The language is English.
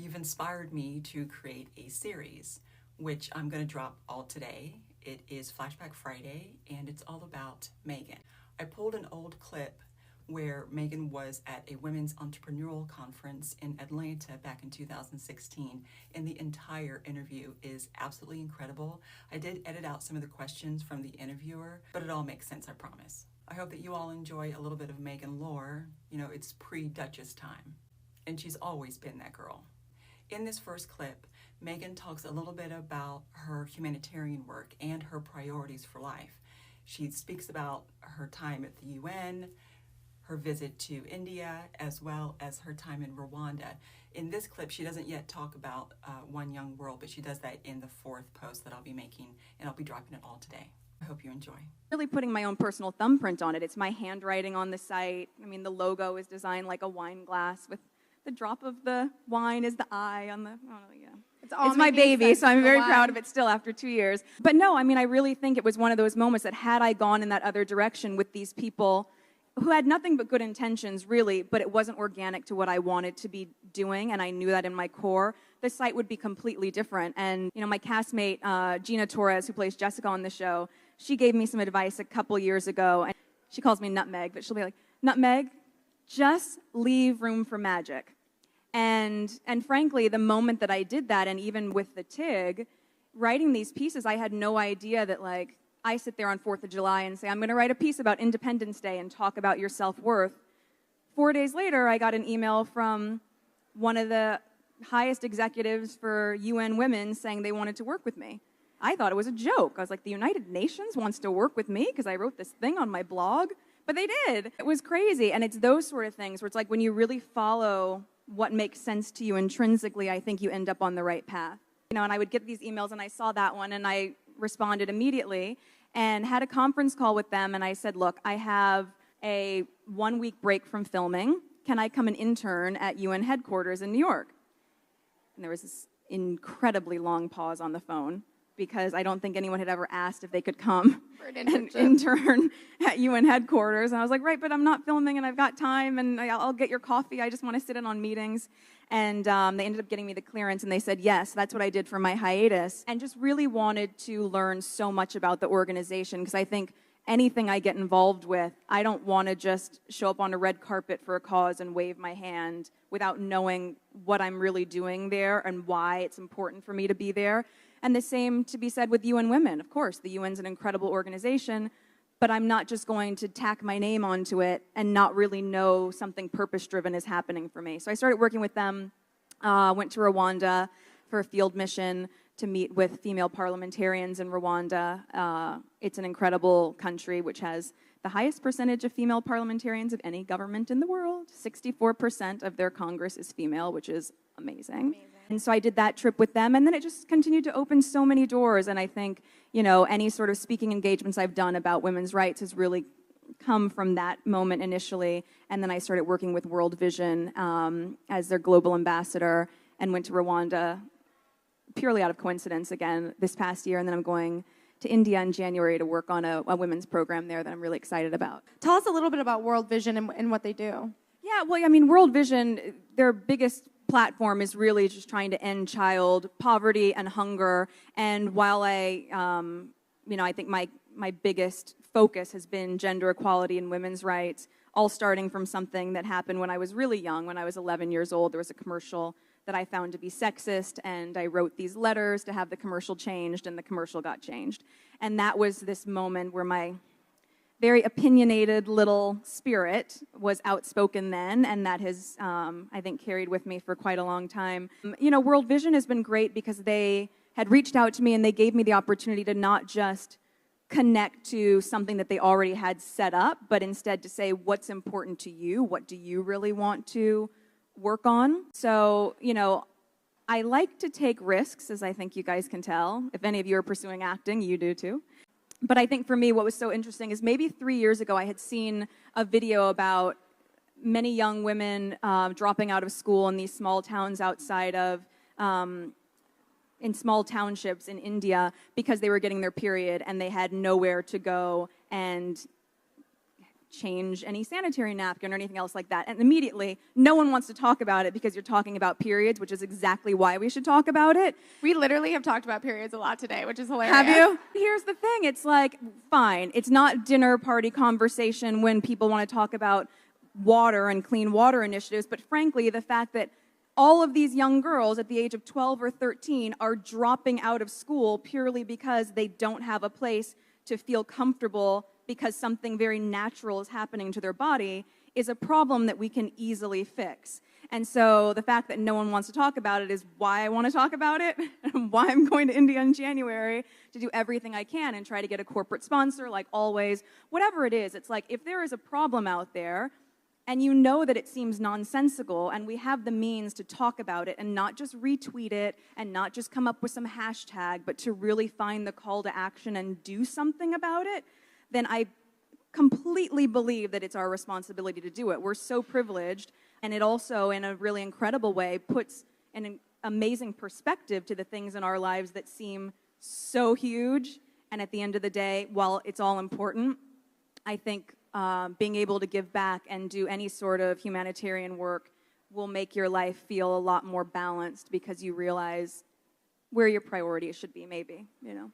You've inspired me to create a series, which I'm going to drop all today. It is Flashback Friday, and it's all about Meghan. I pulled an old clip where Meghan was at a women's entrepreneurial conference in Atlanta back in 2016, and the entire interview is absolutely incredible. I did edit out some of the questions from the interviewer, but it all makes sense, I promise. I hope that you all enjoy a little bit of Meghan lore. You know, it's pre-Duchess time, and she's always been that girl. In this first clip, Meghan talks a little bit about her humanitarian work and her priorities for life. She speaks about her time at the UN, her visit to India, as well as her time in Rwanda. In this clip, she doesn't yet talk about One Young World, but she does that in the fourth post that I'll be making, and I'll be dropping it all today. I hope you enjoy. Really putting my own personal thumbprint on it. It's my handwriting on the site. I mean, the logo is designed like a wine glass with the drop of the wine is the eye on the, oh yeah. It's my baby, so I'm very proud of it still after 2 years. But no, I mean, I really think it was one of those moments that had I gone in that other direction with these people who had nothing but good intentions, really, but it wasn't organic to what I wanted to be doing, and I knew that in my core, the site would be completely different. And, you know, my castmate, Gina Torres, who plays Jessica on the show, she gave me some advice a couple years ago, and she calls me Nutmeg, but she'll be like, Nutmeg, just leave room for magic. And frankly, the moment that I did that, and even with the TIG, writing these pieces, I had no idea that, like, I sit there on 4th of July and say, I'm going to write a piece about Independence Day and talk about your self-worth. 4 days later, I got an email from one of the highest executives for UN Women saying they wanted to work with me. I thought it was a joke. I was like, the United Nations wants to work with me because I wrote this thing on my blog? But they did. It was crazy. And it's those sort of things where it's like when you really follow what makes sense to you intrinsically, I think you end up on the right path. You know, and I would get these emails, and I saw that one, and I responded immediately and had a conference call with them, and I said, look, I have a 1-week break from filming. Can I come and intern at UN headquarters in New York? And there was this incredibly long pause on the phone because I don't think anyone had ever asked if they could come and intern at UN headquarters. And I was like, right, but I'm not filming and I've got time and I'll get your coffee. I just want to sit in on meetings. And they ended up getting me the clearance and they said, yes, that's what I did for my hiatus. And just really wanted to learn so much about the organization because I think anything I get involved with, I don't want to just show up on a red carpet for a cause and wave my hand without knowing what I'm really doing there and why it's important for me to be there. And the same to be said with UN Women. Of course, the UN's an incredible organization, but I'm not just going to tack my name onto it and not really know something purpose-driven is happening for me. So I started working with them, went to Rwanda for a field mission to meet with female parliamentarians in Rwanda. It's an incredible country which has the highest percentage of female parliamentarians of any government in the world. 64% of their Congress is female, which is amazing. And so I did that trip with them, and then it just continued to open so many doors. And I think, you know, any sort of speaking engagements I've done about women's rights has really come from that moment initially. And then I started working with World Vision as their global ambassador and went to Rwanda purely out of coincidence again this past year. And then I'm going to India in January to work on a women's program there that I'm really excited about. Tell us a little bit about World Vision and what they do. Yeah, well, I mean, World Vision, their biggest platform is really just trying to end child poverty and hunger. And while I think my biggest focus has been gender equality and women's rights, all starting from something that happened when I was really young. When I was 11 years old, there was a commercial that I found to be sexist, and I wrote these letters to have the commercial changed, and the commercial got changed. And that was this moment where my very opinionated little spirit was outspoken then, and that has, I think, carried with me for quite a long time. You know, World Vision has been great because they had reached out to me and they gave me the opportunity to not just connect to something that they already had set up, but instead to say, what's important to you? What do you really want to work on? So, you know, I like to take risks, as I think you guys can tell. If any of you are pursuing acting, you do too. But I think for me, what was so interesting is maybe 3 years ago, I had seen a video about many young women dropping out of school in these small towns outside of, in small townships in India because they were getting their period and they had nowhere to go and change any sanitary napkin or anything else like that. And immediately, no one wants to talk about it because you're talking about periods, which is exactly why we should talk about it. We literally have talked about periods a lot today, which is hilarious. Have you? Here's the thing. It's like, fine. It's not dinner party conversation when people want to talk about water and clean water initiatives, but frankly, the fact that all of these young girls at the age of 12 or 13 are dropping out of school purely because they don't have a place to feel comfortable because something very natural is happening to their body is a problem that we can easily fix. And so the fact that no one wants to talk about it is why I want to talk about it and why I'm going to India in January to do everything I can and try to get a corporate sponsor, like always. Whatever it is, it's like if there is a problem out there and you know that it seems nonsensical and we have the means to talk about it and not just retweet it and not just come up with some hashtag, but to really find the call to action and do something about it, then I completely believe that it's our responsibility to do it. We're so privileged, and it also, in a really incredible way, puts an amazing perspective to the things in our lives that seem so huge. And at the end of the day, while it's all important, I think being able to give back and do any sort of humanitarian work will make your life feel a lot more balanced because you realize where your priorities should be, maybe, you know.